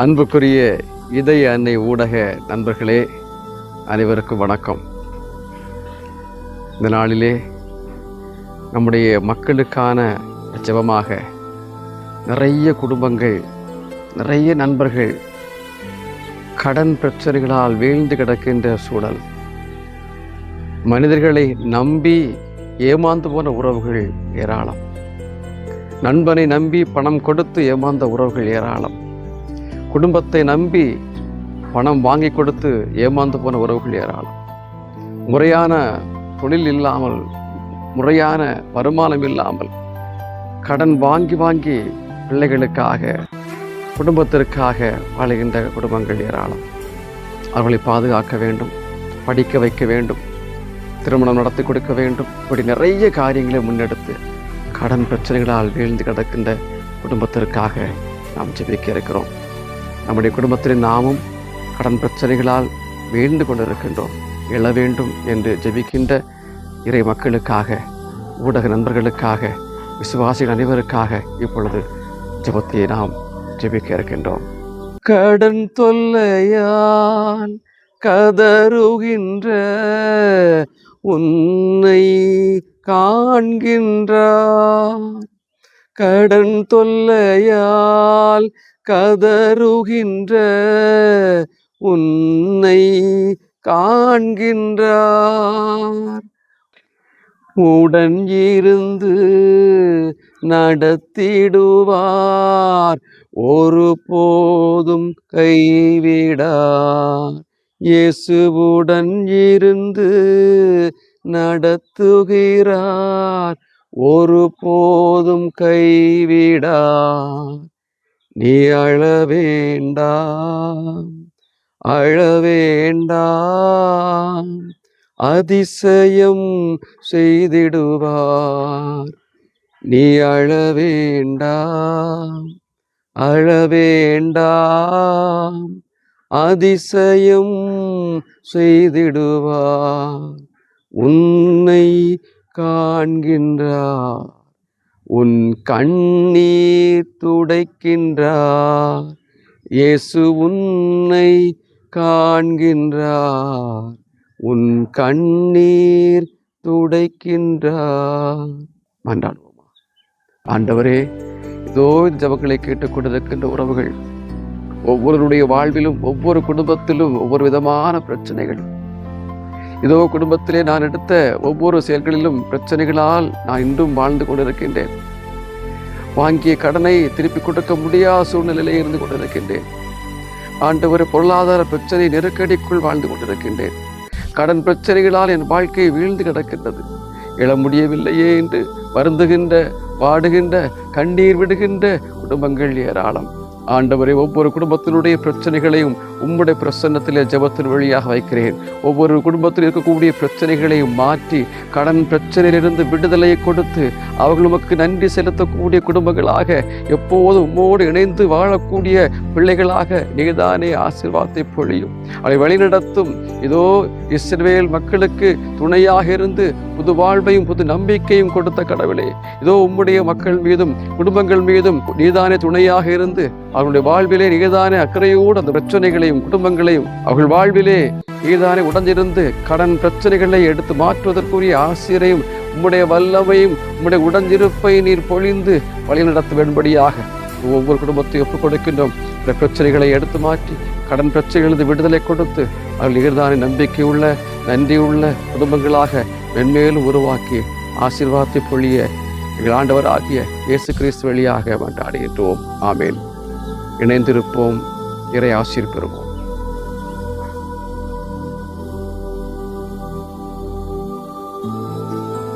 அன்புக்குரிய இதய அன்னை ஊடக நண்பர்களே, அனைவருக்கும் வணக்கம். இந்த நாளிலே நம்முடைய மக்களுக்கான ஜெபமாக நிறைய குடும்பங்கள், நிறைய நண்பர்கள் கடன் பிரச்சனைகளால் வீழ்ந்து கிடக்கின்ற சூழல், மனிதர்களை நம்பி ஏமாந்து போன உறவுகள் ஏராளம், நண்பனை நம்பி பணம் கொடுத்து ஏமாந்த உறவுகள் ஏராளம், குடும்பத்தை நம்பி பணம் வாங்கி கொடுத்து ஏமாந்து போன உறவுகள் ஏராளம், முறையான தொழில் இல்லாமல், முறையான வருமானம் இல்லாமல் கடன் வாங்கி வாங்கி பிள்ளைகளுக்காக, குடும்பத்திற்காக வாழுகின்ற குடும்பங்கள் ஏராளம். அவர்களை பாதுகாக்க வேண்டும், படிக்க வைக்க வேண்டும், திருமணம் நடத்தி கொடுக்க வேண்டும். இப்படி நிறைய காரியங்களை முன்னெடுத்து கடன் பிரச்சனைகளால் வீழ்ந்து கிடக்கின்ற குடும்பத்திற்காக நாம் ஜெபிக்க இருக்கிறோம். நம்முடைய குடும்பத்தில் நாமும் கடன் பிரச்சனைகளால் வீழ்ந்து கொண்டிருக்கின்றோம். எழ வேண்டும் என்று ஜெபிக்கின்ற இறை மக்களுக்காக, ஊடக நண்பர்களுக்காக, விசுவாசிகள் அனைவருக்காக இப்பொழுது ஜெபத்தை நாம் ஜெபிக்க இருக்கின்றோம். கடன் தொல்லையால் கதறுகின்ற உன்னை காண்கின்றார், கடன் தொல்லையால் கதறுகின்ற உன்னை காண்கின்றார், உடன் இருந்து நடத்திடுவார், ஒரு போதும் கைவிடார். இயேசுவுடன் இருந்து நடத்துகிறார், ஒரு போதும் கைவிடார். நீ அழ வேண்டாம், அழ வேண்டாம், அதிசயம் செய்திடுவார். நீ அழ வேண்டாம், அழ வேண்டாம், அதிசயம் செய்திடுவார். உன்னை காண்கின்றார், உன் கண்ணீர் துடைக்கின்றார். இயேசு உன்னை காண்கின்றார், உன் கண்ணீர் துடைக்கின்றார். மன்றாடுவோமா. ஆண்டவரே, இதோ இந்த ஜெபங்களை கேட்டுக்கொண்டிருக்கின்ற உறவுகள் ஒவ்வொருடைய வாழ்விலும், ஒவ்வொரு குடும்பத்திலும் ஒவ்வொரு விதமான பிரச்சனைகள். இதோ குடும்பத்திலே நான் எடுத்த ஒவ்வொரு செயல்களிலும் பிரச்சனைகளால் நான் இன்றும் வாழ்ந்து கொண்டிருக்கின்றேன். வாங்கிய கடனை திருப்பி கொடுக்க முடியாத சூழ்நிலையிலே இருந்து கொண்டிருக்கின்றேன். ஆண்டவரே, பொருளாதார பிரச்சனை நெருக்கடிக்குள் வாழ்ந்து கொண்டிருக்கின்றேன். கடன் பிரச்சனைகளால் என் வாழ்க்கை வீழ்ந்து கிடக்கின்றது. எழ முடியவில்லையே என்று வருந்துகின்ற, வாடுகின்ற, கண்ணீர் விடுகின்ற குடும்பங்கள் ஏராளம். ஆண்டவரே, ஒவ்வொரு குடும்பத்தினுடைய பிரச்சனைகளையும் உம்முடைய பிரசன்னத்திலே ஜெபத்தின் வழியாக வைக்கிறேன். ஒவ்வொரு குடும்பத்தில் இருக்கக்கூடிய பிரச்சனைகளையும் மாற்றி கடன் பிரச்சனையிலிருந்து விடுதலையை கொடுத்து அவர்கள் உமக்கு நன்றி செலுத்தக்கூடிய குடும்பங்களாக, எப்போதும் உம்மோடு இணைந்து வாழக்கூடிய பிள்ளைகளாக நீதானே ஆசீர்வாதத்தை பொழியும், அவளை வழிநடத்தும். இதோ இஸ்ரவேல் மக்களுக்கு துணையாக இருந்து புது வாழ்வையும் புது நம்பிக்கையும் கொடுத்த கடவுளே, இதோ உம்முடைய மக்கள் மீதும் குடும்பங்கள் மீதும் நீதானே துணையாக இருந்து அவர்களுடைய வாழ்விலே நீதானே அக்கறையோடு அந்த பிரச்சனைகளையும் குடும்பங்களையும் அவர்கள் வாழ்விலே நீதானே உடஞ்சிருந்து கடன் பிரச்சனைகளை எடுத்து மாற்றுவதற்குரிய ஆசிரியரையும் உம்முடைய வல்லமையும் உம்முடைய உடஞ்சிருப்பை நீர் பொழிந்து வழிநடத்த வேண்டும்படியாக ஒவ்வொரு குடும்பத்தையும் ஒப்புக் கொடுக்கின்றோம். இந்த பிரச்சனைகளை எடுத்து மாற்றி கடன் பிரச்சனைகளிலிருந்து விடுதலை கொடுத்து அவர்கள் நீர்தானே நம்பிக்கையுள்ள, நன்றியுள்ள குடும்பங்களாக மென்மேலும் உருவாக்கி ஆசீர்வாதத்தை பொழிய எங்கள் ஆண்டவராகிய இயேசு கிறிஸ்து வழியாக மன்றாடுகின்றோம். ஆமேன். இணைந்திருப்போம், இறை ஆசீர் பெறுவோம்.